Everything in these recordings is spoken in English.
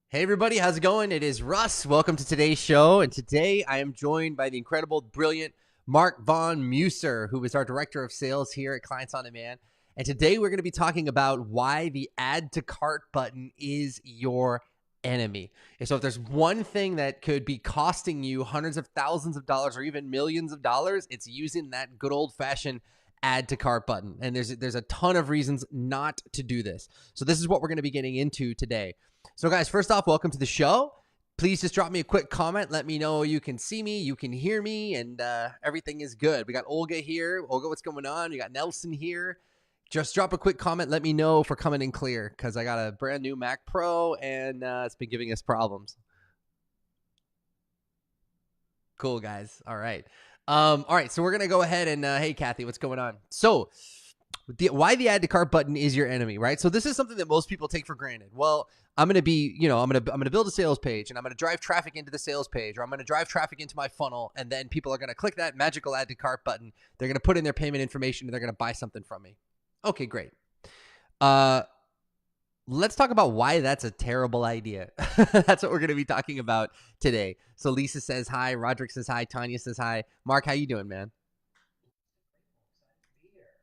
Hey everybody, how's it going? It is Russ. Welcome to today's show. And today I am joined by the incredible, brilliant Mark Von Muser, who is our director of sales here at Clients on Demand. And today we're going to be talking about why the add to cart button is your enemy. And so if there's one thing that could be costing you hundreds of thousands of dollars or even millions of dollars, it's using that good old fashioned add to cart button. And there's a ton of reasons not to do this. So this is what we're going to be getting into today. So guys, first off, welcome to the show. Please just drop me a quick comment. Let me know you can see me, you can hear me, and everything is good. We got Olga here. Olga, what's going on? We got Nelson here. Just drop a quick comment. Let me know if we're coming in clear because I got a brand new Mac Pro and it's been giving us problems. Cool, guys. All right. All right, so we're going to go ahead and, hey, Kathy, what's going on? So why the add to cart button is your enemy, right? So this is something that most people take for granted. Well, I'm going to be, I'm going to build a sales page and I'm going to drive traffic into the sales page, or I'm going to drive traffic into my funnel. And then people are going to click that magical add to cart button. They're going to put in their payment information and they're going to buy something from me. Okay, great. Let's talk about why that's a terrible idea. That's what we're going to be talking about today. So Lisa says hi, Roderick says hi, Tanya says hi. Mark, how you doing, man?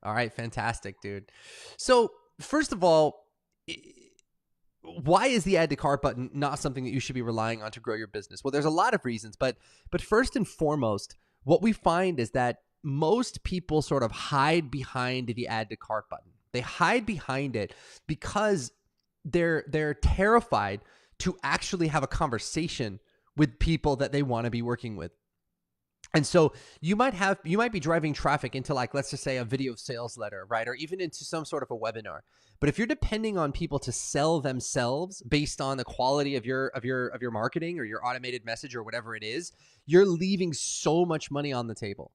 All right, fantastic, dude. So first of all, why is the add to cart button not something that you should be relying on to grow your business? Well, there's a lot of reasons, but first and foremost, what we find is that most people sort of hide behind the add to cart button. They hide behind it because they're terrified to actually have a conversation with people that they want to be working with. And so you might be driving traffic into, like, let's just say a video sales letter, right? Or even into some sort of a webinar. But if you're depending on people to sell themselves based on the quality of your marketing or your automated message or whatever it is, you're leaving so much money on the table.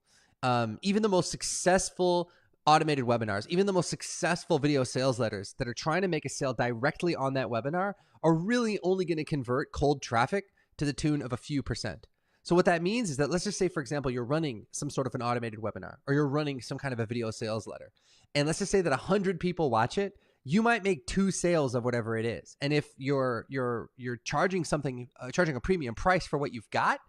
Even the most successful automated webinars, even the most successful video sales letters that are trying to make a sale directly on that webinar are really only going to convert cold traffic to the tune of a few percent. So what that means is that, let's just say, for example, you're running some sort of an automated webinar or you're running some kind of a video sales letter. And let's just say that 100 people watch it. You might make 2 sales of whatever it is. And if you're charging charging a premium price for what you've got,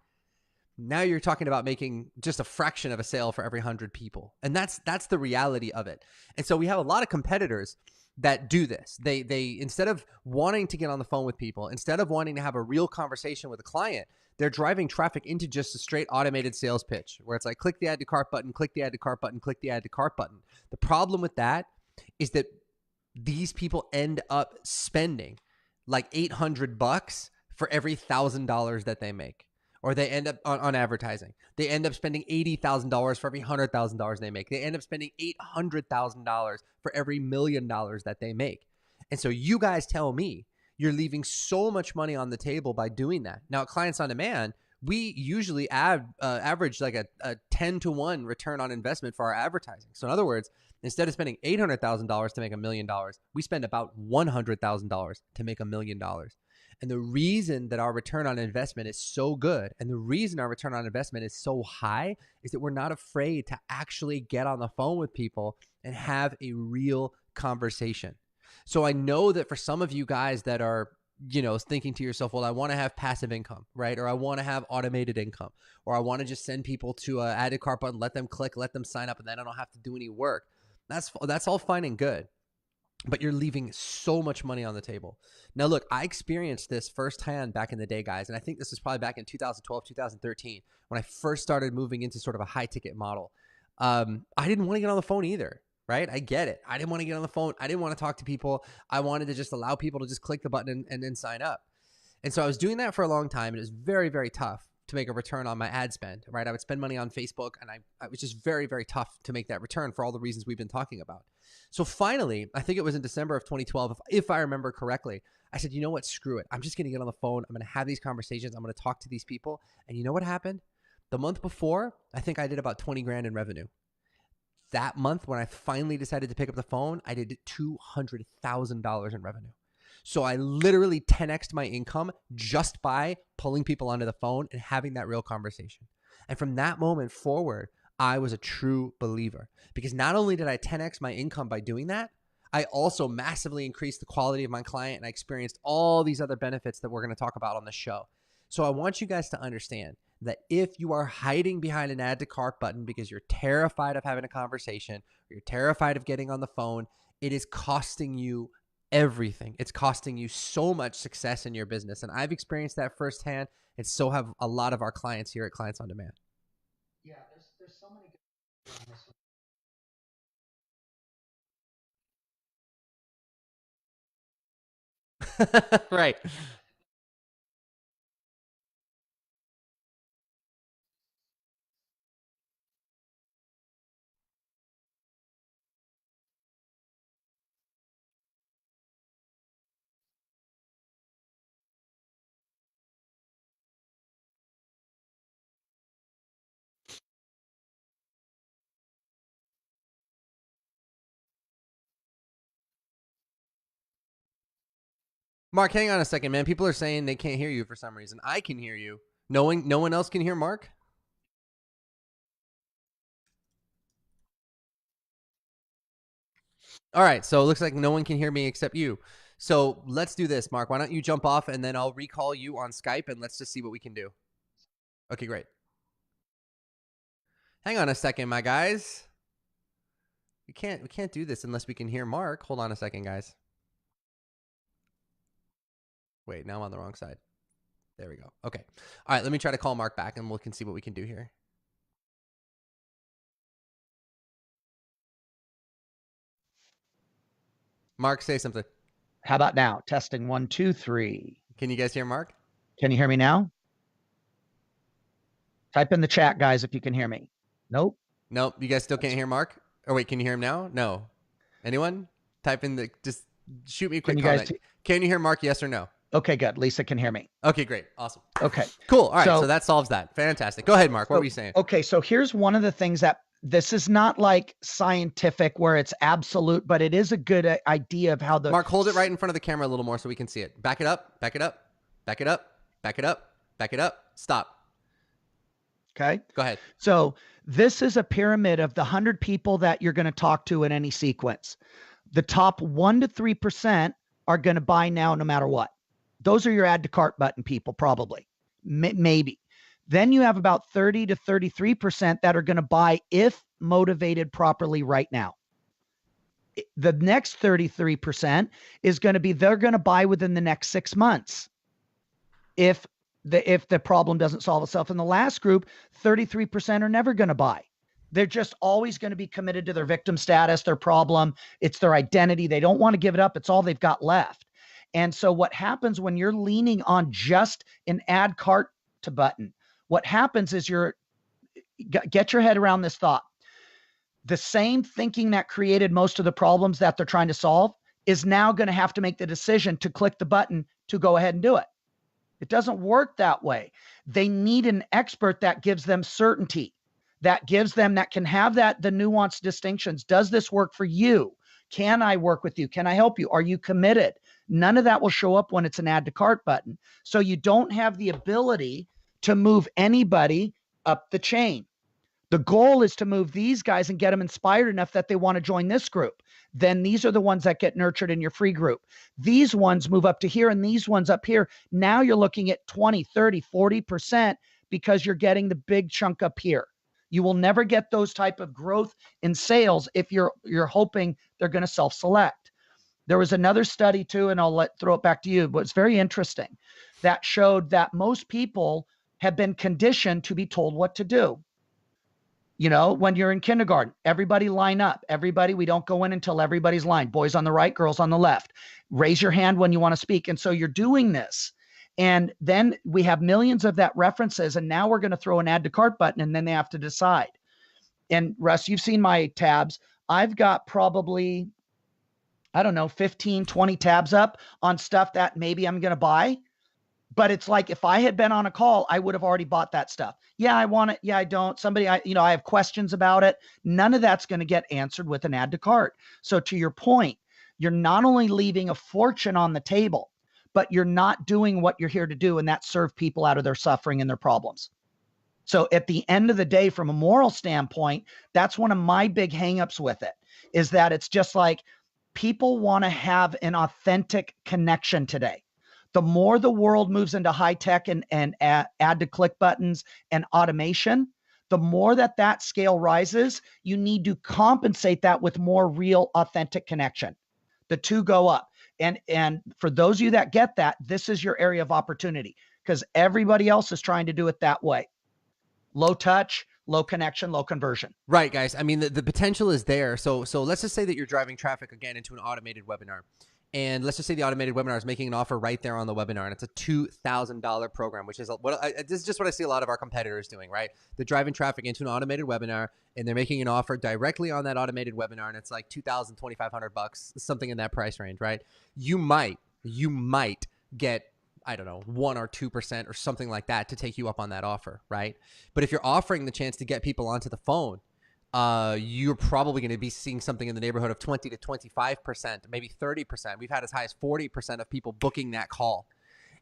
now you're talking about making just a fraction of a sale for every 100 people. And that's the reality of it. And so we have a lot of competitors that do this. They instead of wanting to get on the phone with people, instead of wanting to have a real conversation with a client, they're driving traffic into just a straight automated sales pitch where it's like, click the add to cart button, click the add to cart button, click the add to cart button. The problem with that is that these people end up spending like $800 for every $1,000 that they make. Or they end up on advertising. They end up spending $80,000 for every $100,000 they make. They end up spending $800,000 for every $1 million that they make. And so you guys tell me you're leaving so much money on the table by doing that. Now, at Clients on Demand, we usually average like a 10 to 1 return on investment for our advertising. So in other words, instead of spending $800,000 to make $1 million, we spend about $100,000 to make $1 million. And the reason that our return on investment is so good and the reason our return on investment is so high is that we're not afraid to actually get on the phone with people and have a real conversation. So I know that for some of you guys that are, thinking to yourself, well, I want to have passive income, right? Or I want to have automated income, or I want to just send people to a add to cart button, let them click, let them sign up, and then I don't have to do any work. That's all fine and good. But you're leaving so much money on the table. Now, look, I experienced this firsthand back in the day, guys. And I think this was probably back in 2012, 2013, when I first started moving into sort of a high ticket model. I didn't want to get on the phone either, right? I get it. I didn't want to get on the phone. I didn't want to talk to people. I wanted to just allow people to just click the button and then sign up. And so I was doing that for a long time. And it was very, very tough to make a return on my ad spend, right? I would spend money on Facebook and I was just very, very tough to make that return for all the reasons we've been talking about. So finally, I think it was in December of 2012, if I remember correctly, I said, you know what, screw it. I'm just going to get on the phone. I'm going to have these conversations. I'm going to talk to these people. And you know what happened? The month before, I think I did about 20 grand in revenue. That month, when I finally decided to pick up the phone, I did $200,000 in revenue. So I literally 10x'd my income just by pulling people onto the phone and having that real conversation. And from that moment forward, I was a true believer because not only did I 10x my income by doing that, I also massively increased the quality of my client, and I experienced all these other benefits that we're going to talk about on the show. So I want you guys to understand that if you are hiding behind an add to cart button because you're terrified of having a conversation, or you're terrified of getting on the phone, it is costing you everything. It's costing you so much success in your business. And I've experienced that firsthand, and so have a lot of our clients here at Clients on Demand. Yeah, there's so many good on this one. Right. Mark, hang on a second, man. People are saying they can't hear you for some reason. I can hear you. No one else can hear Mark? All right, so it looks like no one can hear me except you. So let's do this, Mark. Why don't you jump off and then I'll recall you on Skype and let's just see what we can do. Okay, great. Hang on a second, my guys. We can't do this unless we can hear Mark. Hold on a second, guys. Wait, now I'm on the wrong side. There we go. Okay. All right, let me try to call Mark back and we can see what we can do here. Mark, say something. How about now? Testing 1, 2, 3. Can you guys hear Mark? Can you hear me now? Type in the chat, guys, if you can hear me. Nope. Nope. You guys still can't hear Mark? Or wait, can you hear him now? No. Anyone? Type in just shoot me a quick comment. Can you hear Mark? Yes or no? Okay, good. Lisa can hear me. Okay, great. Awesome. Okay. Cool. All right. So that solves that. Fantastic. Go ahead, Mark. What were you saying? Okay. So here's one of the things that this is not like scientific where it's absolute, but it is a good idea of how the Mark, hold it right in front of the camera a little more so we can see it. Back it up. Back it up. Back it up. Back it up. Back it up. Stop. Okay. Go ahead. So this is a pyramid of the 100 people that you're going to talk to in any sequence. The top 1 to 3% are going to buy now no matter what. Those are your add to cart button people, probably, maybe. Then you have about 30 to 33% that are going to buy if motivated properly right now. The next 33% is going to be, they're going to buy within the next 6 months. If the problem doesn't solve itself. In the last group, 33% are never going to buy. They're just always going to be committed to their victim status, their problem. It's their identity. They don't want to give it up. It's all they've got left. And so what happens when you're leaning on just an add cart to button, what happens is get your head around this thought. The same thinking that created most of the problems that they're trying to solve is now going to have to make the decision to click the button to go ahead and do it. It doesn't work that way. They need an expert that gives them certainty, that can have the nuanced distinctions. Does this work for you? Can I work with you? Can I help you? Are you committed? None of that will show up when it's an add to cart button. So you don't have the ability to move anybody up the chain. The goal is to move these guys and get them inspired enough that they want to join this group. Then these are the ones that get nurtured in your free group. These ones move up to here and these ones up here. Now you're looking at 20, 30, 40% because you're getting the big chunk up here. You will never get those type of growth in sales if you're hoping they're going to self-select. There was another study too, and I'll throw it back to you, but it's very interesting, that showed that most people have been conditioned to be told what to do. You know, when you're in kindergarten, everybody line up. Everybody, we don't go in until everybody's lined. Boys on the right, girls on the left. Raise your hand when you want to speak. And so you're doing this. And then we have millions of that references. And now we're going to throw an add to cart button and then they have to decide. And Russ, you've seen my tabs. I've got probably, I don't know, 15, 20 tabs up on stuff that maybe I'm going to buy. But it's like, if I had been on a call, I would have already bought that stuff. Yeah, I want it. Yeah, I don't. I have questions about it. None of that's going to get answered with an add to cart. So to your point, you're not only leaving a fortune on the table, but you're not doing what you're here to do, and that's serve people out of their suffering and their problems. So at the end of the day, from a moral standpoint, that's one of my big hangups with it, is that it's just like, People want to have an authentic connection today. The more the world moves into high tech and add to click buttons and automation, the more that scale rises, you need to compensate that with more real, authentic connection. The two go up. And for those of you that get that, this is your area of opportunity because everybody else is trying to do it that way. Low touch, low connection, low conversion. Right, guys. I mean, the potential is there. So let's just say that you're driving traffic again into an automated webinar. And let's just say the automated webinar is making an offer right there on the webinar, and it's a $2,000 program, which is this is just what I see a lot of our competitors doing, right? They're driving traffic into an automated webinar, and they're making an offer directly on that automated webinar, and it's like $2,000, $2,500, something in that price range, right? You might get, I don't know, 1 or 2% or something like that to take you up on that offer, right? But if you're offering the chance to get people onto the phone, you're probably going to be seeing something in the neighborhood of 20 to 25%, maybe 30%. We've had as high as 40% of people booking that call.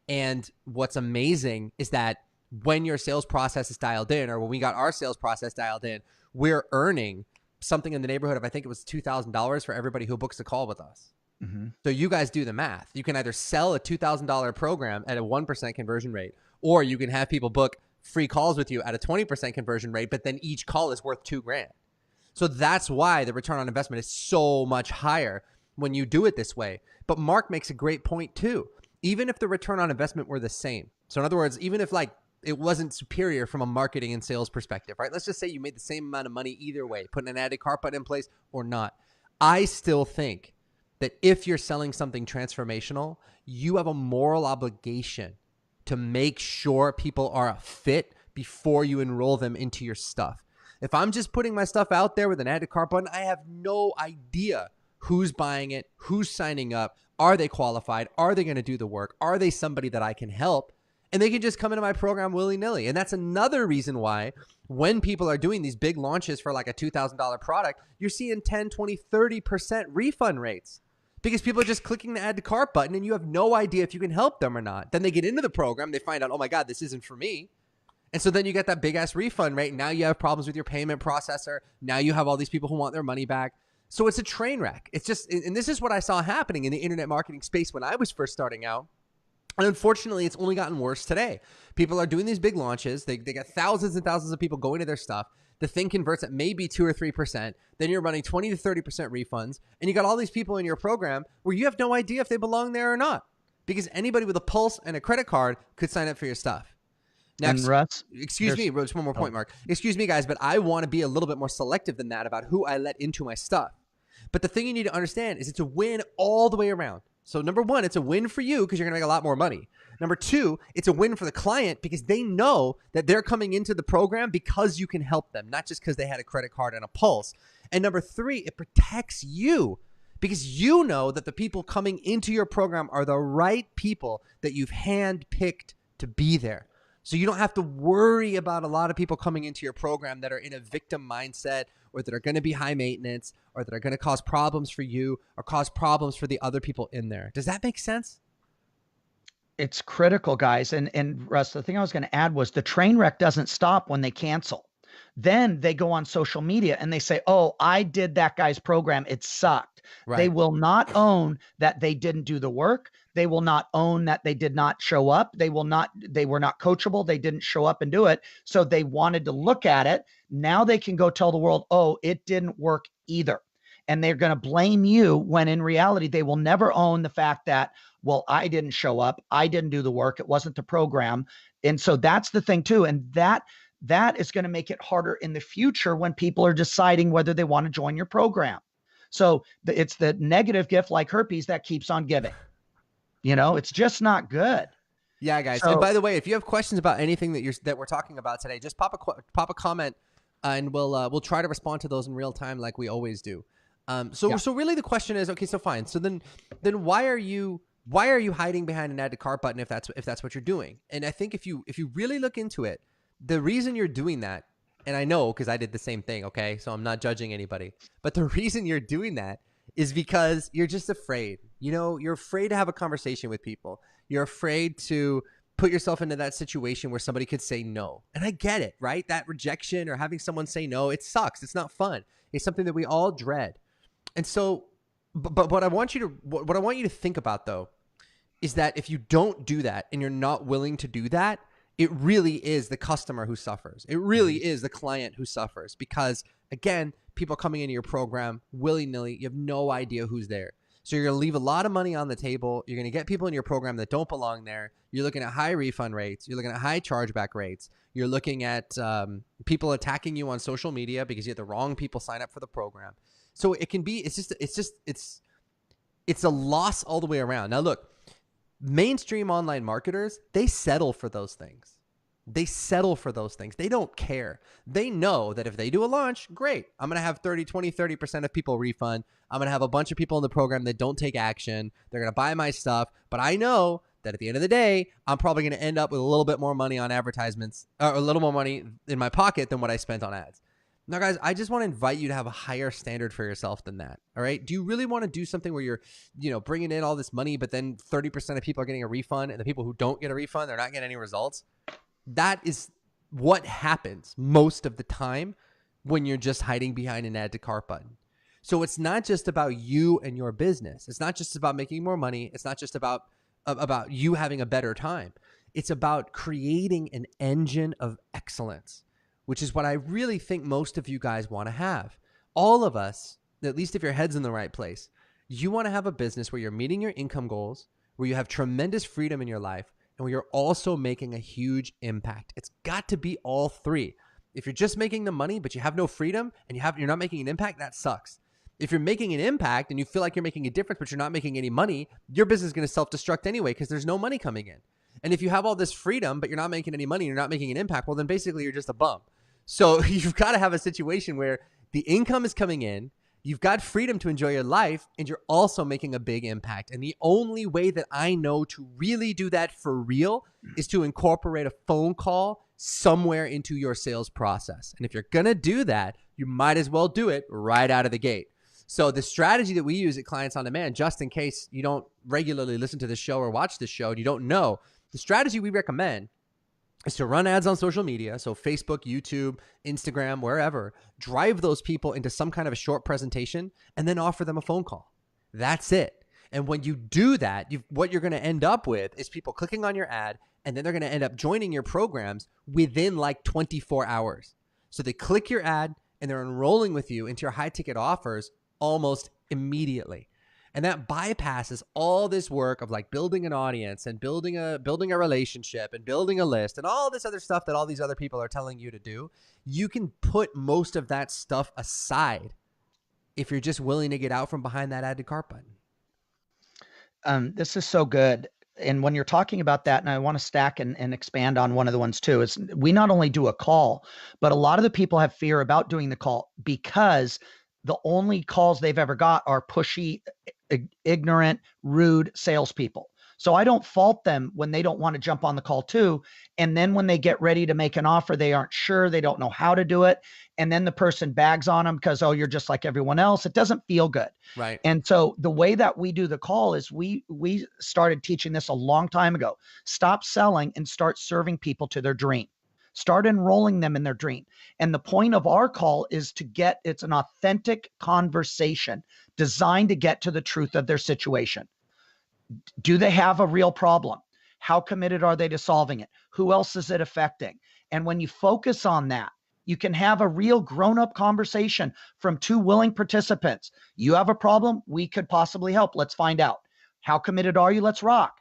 And what's amazing is that when your sales process is dialed in, or when we got our sales process dialed in, we're earning something in the neighborhood of, I think it was $2,000 for everybody who books a call with us. Mm-hmm. So you guys do the math. You can either sell a $2,000 program at a 1% conversion rate, or you can have people book free calls with you at a 20% conversion rate, but then each call is worth $2,000. So that's why the return on investment is so much higher when you do it this way. But Mark makes a great point too. Even if the return on investment were the same. So in other words, even if like it wasn't superior from a marketing and sales perspective, right? Let's just say you made the same amount of money either way, putting an added cart button in place or not. I still think that if you're selling something transformational, you have a moral obligation to make sure people are a fit before you enroll them into your stuff. If I'm just putting my stuff out there with an add to cart button, I have no idea who's buying it, who's signing up, are they qualified, are they going to do the work, are they somebody that I can help, and they can just come into my program willy-nilly. And that's another reason why when people are doing these big launches for like a $2,000 product, you're seeing 10, 20, 30% refund rates because people are just clicking the add to cart button and you have no idea if you can help them or not. Then they get into the program, they find out, oh my God, this isn't for me. And so then you get that big ass refund rate. Now you have problems with your payment processor. Now you have all these people who want their money back. So it's a train wreck. It's just, and this is what I saw happening in the internet marketing space when I was first starting out. And unfortunately, it's only gotten worse today. People are doing these big launches. They got thousands and thousands of people going to their stuff. The thing converts at maybe 2 or 3%. Then you're running 20 to 30% refunds. And you got all these people in your program where you have no idea if they belong there or not. Because anybody with a pulse and a credit card could sign up for your stuff. Next, and Russ, excuse me, just one more point, Mark. Excuse me, guys, but I want to be a little bit more selective than that about who I let into my stuff. But the thing you need to understand is it's a win all the way around. So number one, it's a win for you because you're going to make a lot more money. Number two, it's a win for the client because they know that they're coming into the program because you can help them, not just because they had a credit card and a pulse. And number three, it protects you because you know that the people coming into your program are the right people that you've handpicked to be there. So you don't have to worry about a lot of people coming into your program that are in a victim mindset or that are going to be high maintenance or that are going to cause problems for you or cause problems for the other people in there. Does that make sense? It's critical, guys. And Russ, the thing I was going to add was the train wreck doesn't stop when they cancel. Then they go on social media and they say, oh, I did that guy's program. It sucked. Right. They will not own that they didn't do the work. They will not own that they did not show up. They were not coachable. They didn't show up and do it. So they wanted to look at it. Now they can go tell the world, oh, it didn't work either. And they're going to blame you when in reality, they will never own the fact that, well, I didn't show up. I didn't do the work. It wasn't the program. And so that's the thing too. And that is going to make it harder in the future when people are deciding whether they want to join your program. So it's the negative gift like herpes that keeps on giving. You know, it's just not good. Yeah, guys. So, and by the way, if you have questions about anything that we're talking about today, just pop a comment, and we'll try to respond to those in real time, like we always do. So really the question is, okay, so fine. So then why are you hiding behind an add to cart button if that's what you're doing? And I think if you really look into it, the reason you're doing that, and I know because I did the same thing. Okay, so I'm not judging anybody, but the reason you're doing that is because you're just afraid. You know, you're afraid to have a conversation with people. You're afraid to put yourself into that situation where somebody could say no. And I get it, right? That rejection or having someone say no, it sucks. It's not fun. It's something that we all dread. And so But what I want you to what I want you to think about though is that if you don't do that and you're not willing to do that, it really is the customer who suffers. It really is the client who suffers because, again, people coming into your program willy-nilly, you have no idea who's there. So you're going to leave a lot of money on the table. You're going to get people in your program that don't belong there. You're looking at high refund rates. You're looking at high chargeback rates. You're looking at people attacking you on social media because you had the wrong people sign up for the program. So it can be, it's a loss all the way around. Now, look, mainstream online marketers, they settle for those things. They settle for those things. They don't care. They know that if they do a launch, great. I'm going to have 30% of people refund. I'm going to have a bunch of people in the program that don't take action. They're going to buy my stuff. But I know that at the end of the day, I'm probably going to end up with a little bit more money on advertisements, or a little more money in my pocket than what I spent on ads. Now, guys, I just want to invite you to have a higher standard for yourself than that. All right. Do you really want to do something where you're, bringing in all this money, but then 30% of people are getting a refund, and the people who don't get a refund, they're not getting any results? That is what happens most of the time when you're just hiding behind an add to cart button. So it's not just about you and your business. It's not just about making more money. It's not just about you having a better time. It's about creating an engine of excellence, which is what I really think most of you guys want to have. All of us, at least if your head's in the right place, you want to have a business where you're meeting your income goals, where you have tremendous freedom in your life, and where you're also making a huge impact. It's got to be all three. If you're just making the money, but you have no freedom and you're not making an impact, that sucks. If you're making an impact and you feel like you're making a difference, but you're not making any money, your business is going to self-destruct anyway because there's no money coming in. And if you have all this freedom, but you're not making any money, you're not making an impact, well, then basically you're just a bum. So you've got to have a situation where the income is coming in, you've got freedom to enjoy your life, and you're also making a big impact. And the only way that I know to really do that for real is to incorporate a phone call somewhere into your sales process. And if you're going to do that, you might as well do it right out of the gate. So the strategy that we use at Clients on Demand, just in case you don't regularly listen to this show or watch this show and you don't know, the strategy we recommend is to run ads on social media, so Facebook, YouTube, Instagram, wherever, drive those people into some kind of a short presentation, and then offer them a phone call. That's it. And when you do that, what you're going to end up with is people clicking on your ad, and then they're going to end up joining your programs within like 24 hours. So they click your ad, and they're enrolling with you into your high-ticket offers almost immediately. And that bypasses all this work of like building an audience and building a relationship and building a list and all this other stuff that all these other people are telling you to do. You can put most of that stuff aside if you're just willing to get out from behind that add to cart button. This is so good. And when you're talking about that, and I want to stack and expand on one of the ones too, is we not only do a call, but a lot of the people have fear about doing the call because the only calls they've ever got are pushy, ignorant, rude salespeople. So I don't fault them when they don't want to jump on the call too. And then when they get ready to make an offer, they aren't sure, they don't know how to do it. And then the person bags on them because, oh, you're just like everyone else. It doesn't feel good. Right. And so the way that we do the call is we started teaching this a long time ago. Stop selling and start serving people to their dream. Start enrolling them in their dream. And the point of our call is it's an authentic conversation designed to get to the truth of their situation. Do they have a real problem? How committed are they to solving it? Who else is it affecting? And when you focus on that, you can have a real grown-up conversation from two willing participants. You have a problem, we could possibly help. Let's find out. How committed are you? Let's rock.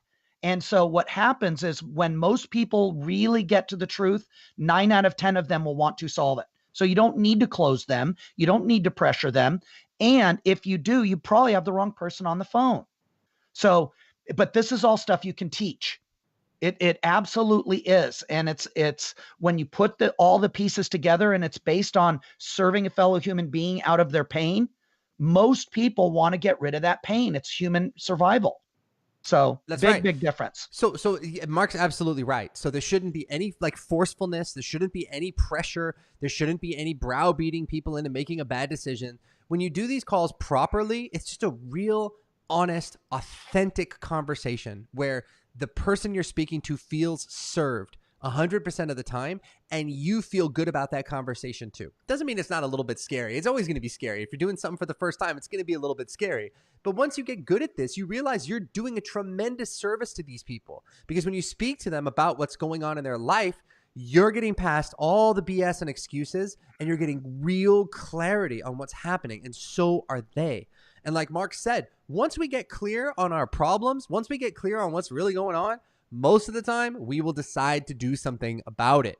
And so what happens is when most people really get to the truth, 9 out of 10 of them will want to solve it. So you don't need to close them. You don't need to pressure them. And if you do, you probably have the wrong person on the phone. So, but this is all stuff you can teach. It absolutely is. And it's when you put all the pieces together and it's based on serving a fellow human being out of their pain, most people want to get rid of that pain. It's human survival. So that's big difference. So Mark's absolutely right. So there shouldn't be any like forcefulness. There shouldn't be any pressure. There shouldn't be any browbeating people into making a bad decision. When you do these calls properly, it's just a real, honest, authentic conversation where the person you're speaking to feels served, 100% of the time, and you feel good about that conversation too. Doesn't mean it's not a little bit scary. It's always going to be scary. If you're doing something for the first time, it's going to be a little bit scary. But once you get good at this, you realize you're doing a tremendous service to these people, because when you speak to them about what's going on in their life, you're getting past all the BS and excuses, and you're getting real clarity on what's happening, and so are they. And like Mark said, once we get clear on our problems, once we get clear on what's really going on, most of the time we will decide to do something about it.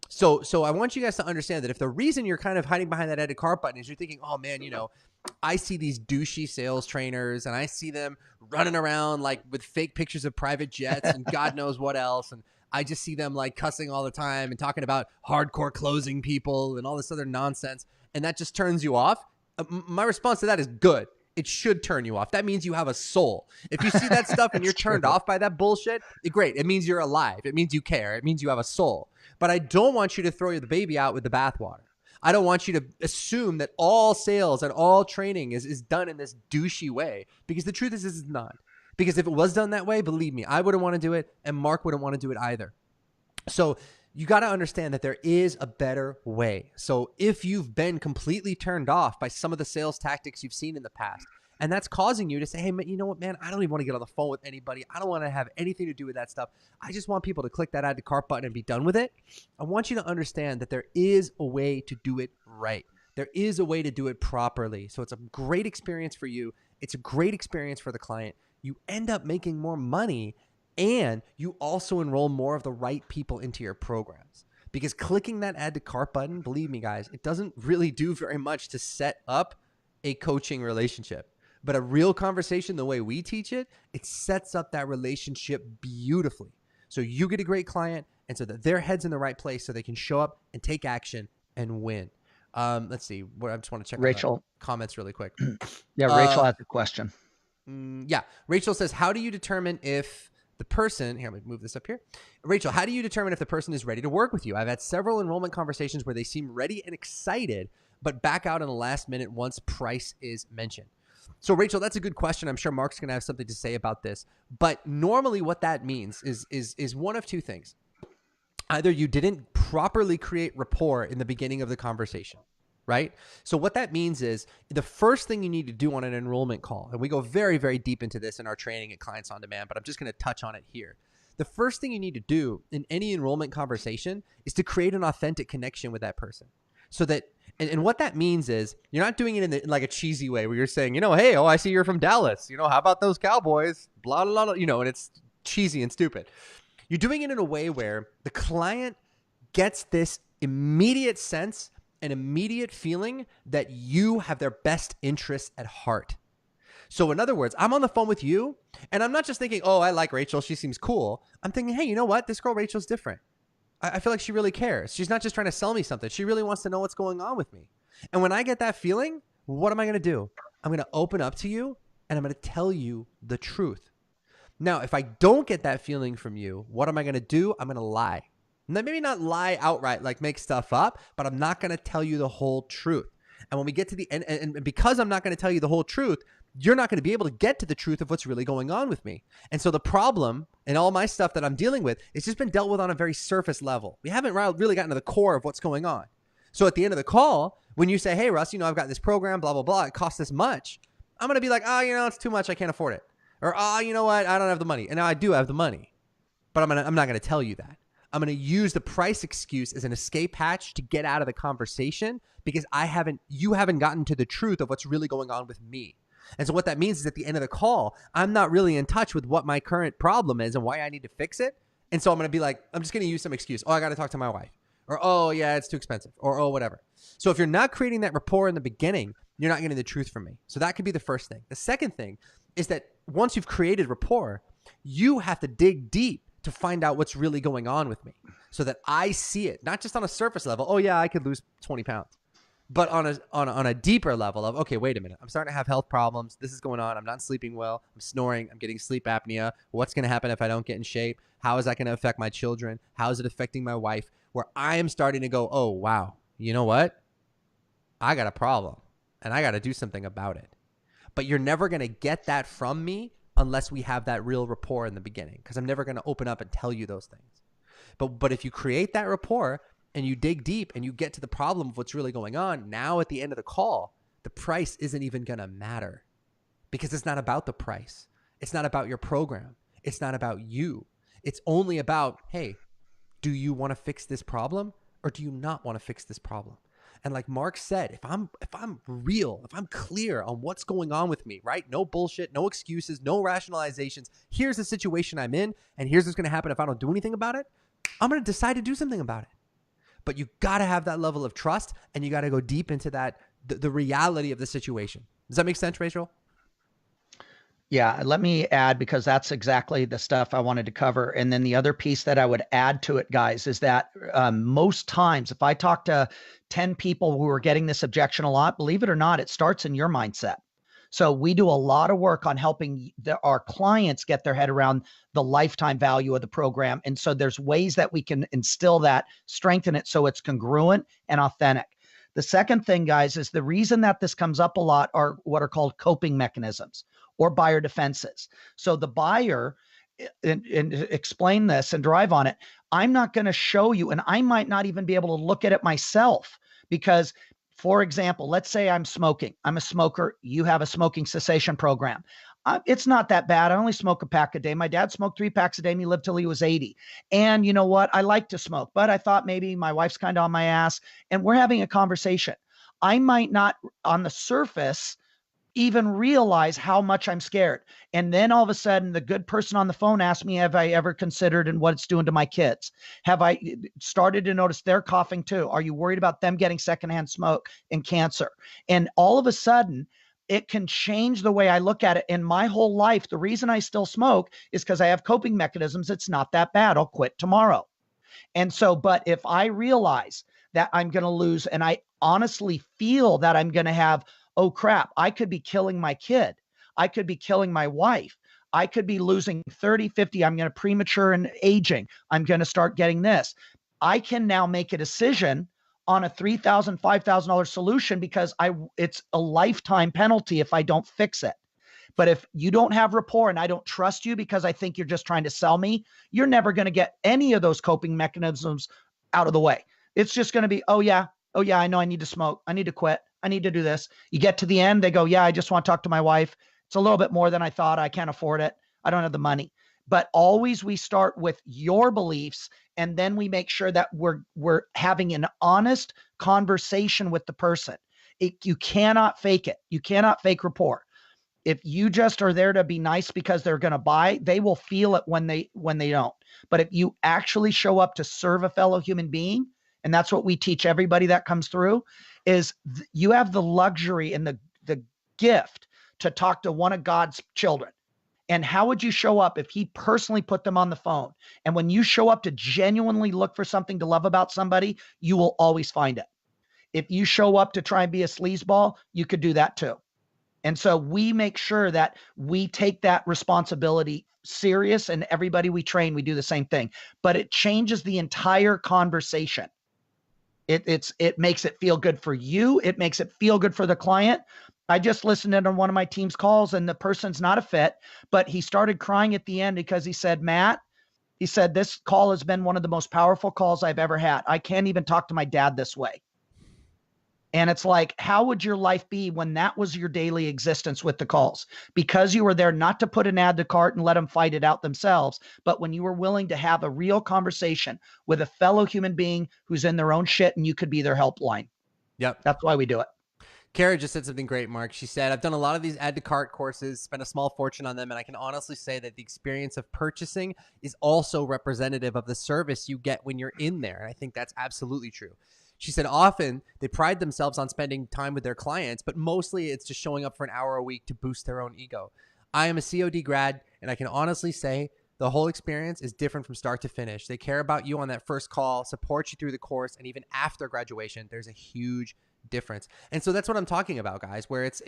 So I want you guys to understand that if the reason you're kind of hiding behind that add to cart button is you're thinking, oh man, you know, I see these douchey sales trainers and I see them running around like with fake pictures of private jets and God knows what else. And I just see them like cussing all the time and talking about hardcore closing people and all this other nonsense. And that just turns you off. My response to that is good. It should turn you off. That means you have a soul. If you see that stuff and you're turned off by that bullshit, great. It means you're alive. It means you care. It means you have a soul. But I don't want you to throw the baby out with the bathwater. I don't want you to assume that all sales and all training is done in this douchey way, because the truth is it's not. Because if it was done that way, believe me, I wouldn't want to do it, and Mark wouldn't want to do it either. So you got to understand that there is a better way. So if you've been completely turned off by some of the sales tactics you've seen in the past, and that's causing you to say, hey, you know what, man, I don't even want to get on the phone with anybody. I don't want to have anything to do with that stuff. I just want people to click that add to cart button and be done with it. I want you to understand that there is a way to do it right. There is a way to do it properly. So it's a great experience for you. It's a great experience for the client. You end up making more money, and you also enroll more of the right people into your programs. Because clicking that add to cart button, believe me, guys, it doesn't really do very much to set up a coaching relationship. But a real conversation, the way we teach it, it sets up that relationship beautifully. So you get a great client, and so that their head's in the right place so they can show up and take action and win. Let's see. I just want to check Rachel comments really quick. Yeah, Rachel has a question. Yeah. Rachel says, how do you determine if the person, here, let me move this up here. Rachel, how do you determine if the person is ready to work with you? I've had several enrollment conversations where they seem ready and excited, but back out in the last minute once price is mentioned. So Rachel, that's a good question. I'm sure Mark's going to have something to say about this, but normally what that means is one of two things. Either you didn't properly create rapport in the beginning of the conversation, right? So what that means is the first thing you need to do on an enrollment call, and we go very, very deep into this in our training at Clients on Demand, but I'm just going to touch on it here. The first thing you need to do in any enrollment conversation is to create an authentic connection with that person. So that, and what that means is you're not doing it in like a cheesy way where you're saying, you know, hey, I see you're from Dallas. You know, how about those Cowboys? Blah, blah, blah, you know, and it's cheesy and stupid. You're doing it in a way where the client gets this immediate sense and immediate feeling that you have their best interests at heart. So in other words, I'm on the phone with you and I'm not just thinking, oh, I like Rachel. She seems cool. I'm thinking, hey, you know what? This girl Rachel's different. I feel like she really cares. She's not just trying to sell me something. She really wants to know what's going on with me. And when I get that feeling, what am I going to do? I'm going to open up to you and I'm going to tell you the truth. Now, if I don't get that feeling from you, what am I going to do? I'm going to lie. Maybe not lie outright, like make stuff up, but I'm not going to tell you the whole truth. And when we get to the end, and because I'm not going to tell you the whole truth, you're not going to be able to get to the truth of what's really going on with me. And so the problem and all my stuff that I'm dealing with, it's just been dealt with on a very surface level. We haven't really gotten to the core of what's going on. So at the end of the call, when you say, hey, Russ, you know, I've got this program, blah, blah, blah, it costs this much. I'm going to be like, oh, you know, it's too much. I can't afford it. Or, oh, you know what? I don't have the money. And now I do have the money, but I'm not going to tell you that. I'm going to use the price excuse as an escape hatch to get out of the conversation because you haven't gotten to the truth of what's really going on with me. And so what that means is at the end of the call, I'm not really in touch with what my current problem is and why I need to fix it. And so I'm going to be like, I'm just going to use some excuse. Oh, I got to talk to my wife. Or, oh, yeah, it's too expensive. Or, oh, whatever. So if you're not creating that rapport in the beginning, you're not getting the truth from me. So that could be the first thing. The second thing is that once you've created rapport, you have to dig deep to find out what's really going on with me so that I see it, not just on a surface level. Oh, yeah, I could lose 20 pounds. But on a deeper level of, okay, wait a minute. I'm starting to have health problems. This is going on. I'm not sleeping well. I'm snoring. I'm getting sleep apnea. What's going to happen if I don't get in shape? How is that going to affect my children? How is it affecting my wife? Where I am starting to go, oh, wow, you know what? I got a problem and I got to do something about it. But you're never going to get that from me unless we have that real rapport in the beginning, because I'm never going to open up and tell you those things. But if you create that rapport and you dig deep and you get to the problem of what's really going on, now at the end of the call, the price isn't even going to matter, because it's not about the price. It's not about your program. It's not about you. It's only about, hey, do you want to fix this problem or do you not want to fix this problem? And like Mark said, if I'm real, if I'm clear on what's going on with me, right? No bullshit, no excuses, no rationalizations. Here's the situation I'm in, and here's what's going to happen if I don't do anything about it. I'm going to decide to do something about it. But you got to have that level of trust, and you got to go deep into that, the reality of the situation. Does that make sense, Rachel? Yeah, let me add, because that's exactly the stuff I wanted to cover. And then the other piece that I would add to it, guys, is that most times if I talk to 10 people who are getting this objection a lot, believe it or not, it starts in your mindset. So we do a lot of work on helping our clients get their head around the lifetime value of the program. And so there's ways that we can instill that, strengthen it so it's congruent and authentic. The second thing, guys, is the reason that this comes up a lot are what are called coping mechanisms or buyer defenses. So the buyer, and explain this and drive on it, I'm not going to show you, and I might not even be able to look at it myself, because, for example, let's say I'm smoking. I'm a smoker. You have a smoking cessation program. It's not that bad. I only smoke a pack a day. My dad smoked 3 packs a day and he lived till he was 80. And you know what? I like to smoke, but I thought maybe my wife's kind of on my ass and we're having a conversation. I might not on the surface even realize how much I'm scared. And then all of a sudden, the good person on the phone asked me, have I ever considered and what it's doing to my kids? Have I started to notice they're coughing too? Are you worried about them getting secondhand smoke and cancer? And all of a sudden, it can change the way I look at it. In my whole life, the reason I still smoke is because I have coping mechanisms. It's not that bad. I'll quit tomorrow. And so, but if I realize that I'm going to lose, and I honestly feel that I'm going to have, oh crap, I could be killing my kid. I could be killing my wife. I could be losing 30, 50. I'm going to premature and aging. I'm going to start getting this. I can now make a decision on a $3,000, $5,000 solution, because it's a lifetime penalty if I don't fix it. But if you don't have rapport and I don't trust you because I think you're just trying to sell me, you're never going to get any of those coping mechanisms out of the way. It's just going to be, oh yeah, I know I need to smoke. I need to quit. I need to do this. You get to the end, they go, yeah, I just want to talk to my wife. It's a little bit more than I thought. I can't afford it. I don't have the money. But always we start with your beliefs, and then we make sure that we're having an honest conversation with the person. You cannot fake it. You cannot fake rapport. If you just are there to be nice because they're going to buy, they will feel it when they don't. But if you actually show up to serve a fellow human being, and that's what we teach everybody that comes through, is you have the luxury and the gift to talk to one of God's children. And how would you show up if he personally put them on the phone? And when you show up to genuinely look for something to love about somebody, you will always find it. If you show up to try and be a sleazeball, you could do that too. And so we make sure that we take that responsibility serious, and everybody we train, we do the same thing. But it changes the entire conversation. It makes it feel good for you. It makes it feel good for the client. I just listened in on one of my team's calls, and the person's not a fit, but he started crying at the end because he said, Matt, he said, this call has been one of the most powerful calls I've ever had. I can't even talk to my dad this way. And it's like, how would your life be when that was your daily existence with the calls? Because you were there not to put an add to cart and let them fight it out themselves, but when you were willing to have a real conversation with a fellow human being who's in their own shit, and you could be their helpline. Yep. That's why we do it. Kara just said something great, Mark. She said, I've done a lot of these add to cart courses, spent a small fortune on them, and I can honestly say that the experience of purchasing is also representative of the service you get when you're in there. And I think that's absolutely true. She said often they pride themselves on spending time with their clients, but mostly it's just showing up for an hour a week to boost their own ego. I am a COD grad, and I can honestly say the whole experience is different from start to finish. They care about you on that first call, support you through the course, and even after graduation, there's a huge difference. And so that's what I'm talking about, guys, where it's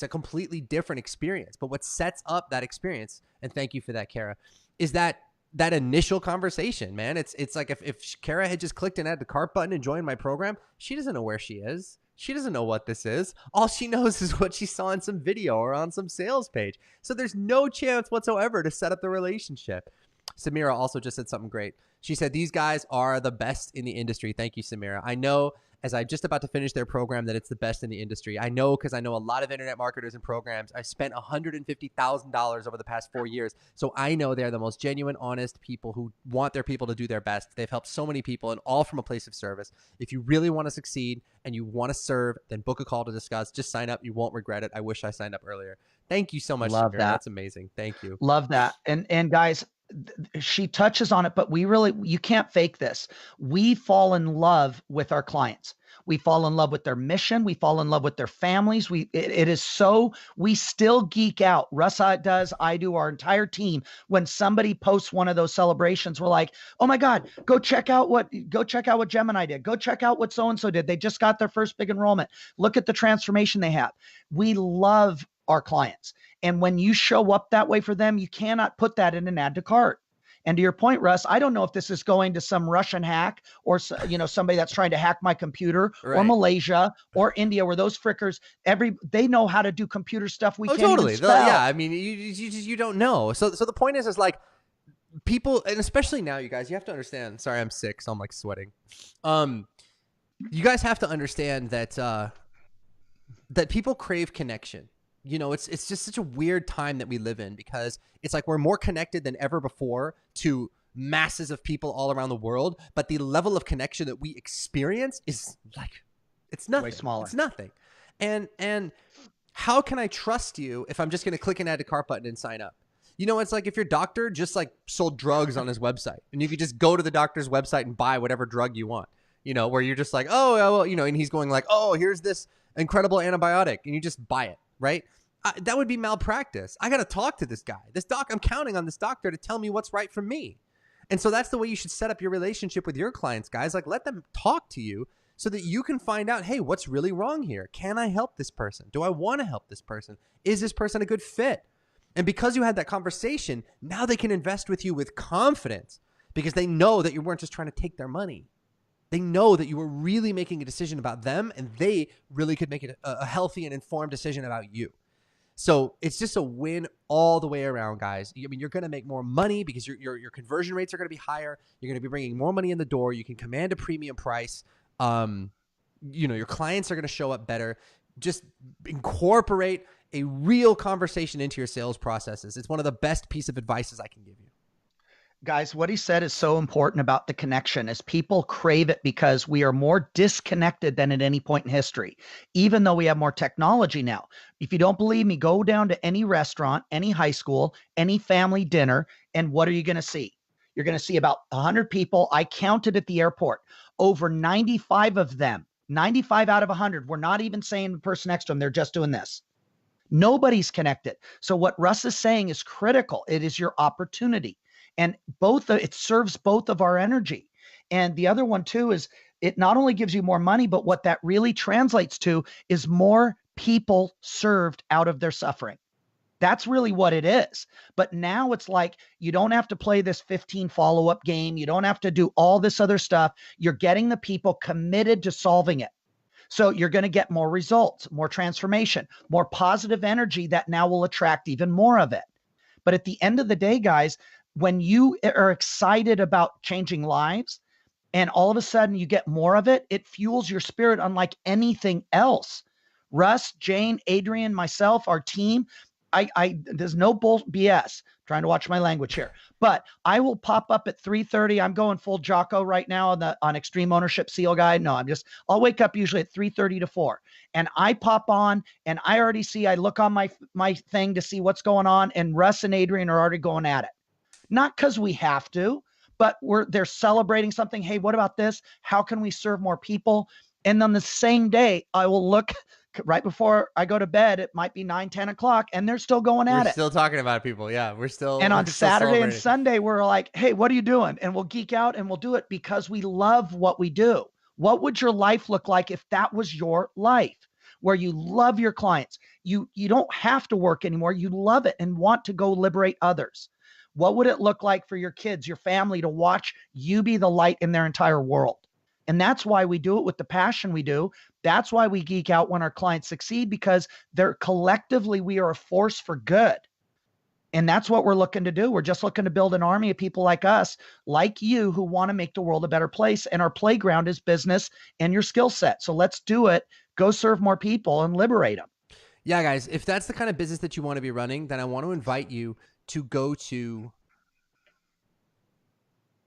a completely different experience. But what sets up that experience, and thank you for that, Kara, is that initial conversation, man. It's like if Kara had just clicked an add to cart button and joined my program, she doesn't know where she is. She doesn't know what this is. All she knows is what she saw in some video or on some sales page. So there's no chance whatsoever to set up the relationship. Samira also just said something great. She said, these guys are the best in the industry. Thank you, Samira. I know as I'm just about to finish their program that it's the best in the industry. I know because I know a lot of internet marketers and programs. I spent $150,000 over the past 4 years. So I know they're the most genuine, honest people who want their people to do their best. They've helped so many people and all from a place of service. If you really want to succeed and you want to serve, then book a call to discuss. Just sign up. You won't regret it. I wish I signed up earlier. Thank you so much, Love Samira. that. That's amazing. Thank you. Love that. And guys, she touches on it, but you can't fake this. We fall in love with our clients. We fall in love with their mission. We fall in love with their families. It is so, we still geek out. Russ does, I do, our entire team. When somebody posts one of those celebrations, we're like, oh my God, go check out what Gemini did. Go check out what so-and-so did. They just got their first big enrollment. Look at the transformation they have. We love our clients. And when you show up that way for them, you cannot put that in an add to cart. And to your point, Russ, I don't know if this is going to some Russian hack or, somebody that's trying to hack my computer, Right. or Malaysia or India, where those frickers, they know how to do computer stuff we can't totally. even spell. Yeah, I mean, you don't know. So the point is like people, and especially now, you guys, you have to understand. Sorry, I'm sick, so I'm like sweating. You guys have to understand that that people crave connection. It's just such a weird time that we live in, because it's like we're more connected than ever before to masses of people all around the world, but the level of connection that we experience is like, it's nothing. Way smaller. It's nothing. And how can I trust you if I'm just going to click an add to cart button and sign up? It's like if your doctor just like sold drugs on his website and you could just go to the doctor's website and buy whatever drug you want, where you're just like, oh, well, and he's going like, oh, here's this incredible antibiotic, and you just buy it. Right? That would be malpractice. I got to talk to this guy. I'm counting on this doctor to tell me what's right for me. And so that's the way you should set up your relationship with your clients, guys. Like, let them talk to you so that you can find out, hey, what's really wrong here? Can I help this person? Do I want to help this person? Is this person a good fit? And because you had that conversation, now they can invest with you with confidence, because they know that you weren't just trying to take their money. They know that you were really making a decision about them, and they really could make it a healthy and informed decision about you. So it's just a win all the way around, guys. I mean, you're going to make more money because your conversion rates are going to be higher. You're going to be bringing more money in the door. You can command a premium price. Your clients are going to show up better. Just incorporate a real conversation into your sales processes. It's one of the best piece of advice I can give you. Guys, what he said is so important about the connection, is people crave it because we are more disconnected than at any point in history, even though we have more technology now. If you don't believe me, go down to any restaurant, any high school, any family dinner, and what are you going to see? You're going to see about 100 people. I counted at the airport. Over 95 of them, 95 out of 100, we're not even saying the person next to them. They're just doing this. Nobody's connected. So what Russ is saying is critical. It is your opportunity. And it serves both of our energy. And the other one too is it not only gives you more money, but what that really translates to is more people served out of their suffering. That's really what it is. But now it's like, you don't have to play this 15 follow-up game. You don't have to do all this other stuff. You're getting the people committed to solving it. So you're going to get more results, more transformation, more positive energy that now will attract even more of it. But at the end of the day, guys, when you are excited about changing lives and all of a sudden you get more of it, it fuels your spirit unlike anything else. Russ, Jane, Adrian, myself, our team, there's no BS. Trying to watch my language here, but I will pop up at 3:30. I'm going full Jocko right now on Extreme Ownership SEAL Guide. No, I'll wake up usually at 3:30 to 4, and I pop on and I already see. I look on my thing to see what's going on, and Russ and Adrian are already going at it. Not because we have to, but they're celebrating something. Hey, what about this? How can we serve more people? And on the same day, I will look right before I go to bed. It might be 9, 10 o'clock, and they're still going at it. We're still talking about people. Yeah, we're still. And on Saturday and Sunday, we're like, hey, what are you doing? And we'll geek out and we'll do it because we love what we do. What would your life look like if that was your life, where you love your clients? You don't have to work anymore. You love it and want to go liberate others. What would it look like for your kids, your family, to watch you be the light in their entire world? And that's why we do it with the passion we do. That's why we geek out when our clients succeed, because they're collectively, we are a force for good. And that's what we're looking to do. We're just looking to build an army of people like us, like you, who want to make the world a better place. And our playground is business and your skill set. So let's do it. Go serve more people and liberate them. Yeah, guys, if that's the kind of business that you want to be running, then I want to invite you to go to,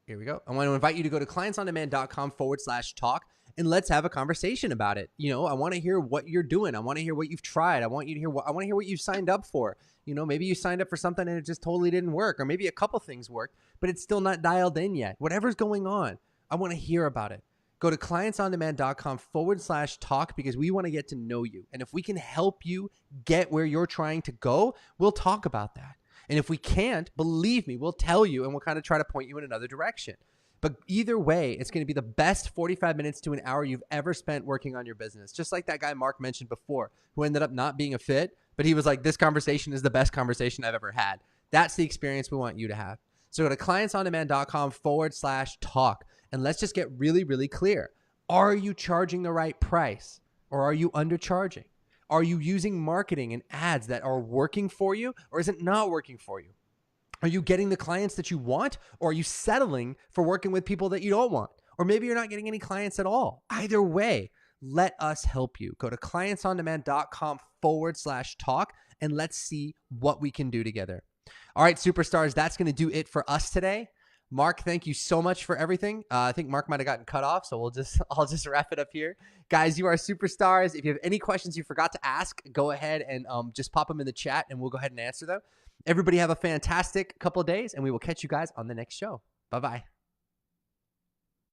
here we go. I want to invite you to go to clientsondemand.com/talk and let's have a conversation about it. You know, I want to hear what you're doing. I want to hear what you've tried. I want to hear what you've signed up for. You know, maybe you signed up for something and it just totally didn't work, or maybe a couple things worked, but it's still not dialed in yet. Whatever's going on, I want to hear about it. Go to clientsondemand.com/talk because we want to get to know you. And if we can help you get where you're trying to go, we'll talk about that. And if we can't, believe me, we'll tell you and we'll kind of try to point you in another direction. But either way, it's going to be the best 45 minutes to an hour you've ever spent working on your business. Just like that guy Mark mentioned before, who ended up not being a fit, but he was like, this conversation is the best conversation I've ever had. That's the experience we want you to have. So go to clientsondemand.com/talk and let's just get really, really clear. Are you charging the right price, or are you undercharging? Are you using marketing and ads that are working for you, or is it not working for you? Are you getting the clients that you want, or are you settling for working with people that you don't want? Or maybe you're not getting any clients at all. Either way, let us help you. Go to clientsondemand.com/talk and let's see what we can do together. All right, superstars, that's going to do it for us today. Mark, thank you so much for everything. I think Mark might have gotten cut off, so I'll just wrap it up here. Guys, you are superstars. If you have any questions you forgot to ask, go ahead and just pop them in the chat and we'll go ahead and answer them. Everybody have a fantastic couple of days, and we will catch you guys on the next show. Bye-bye.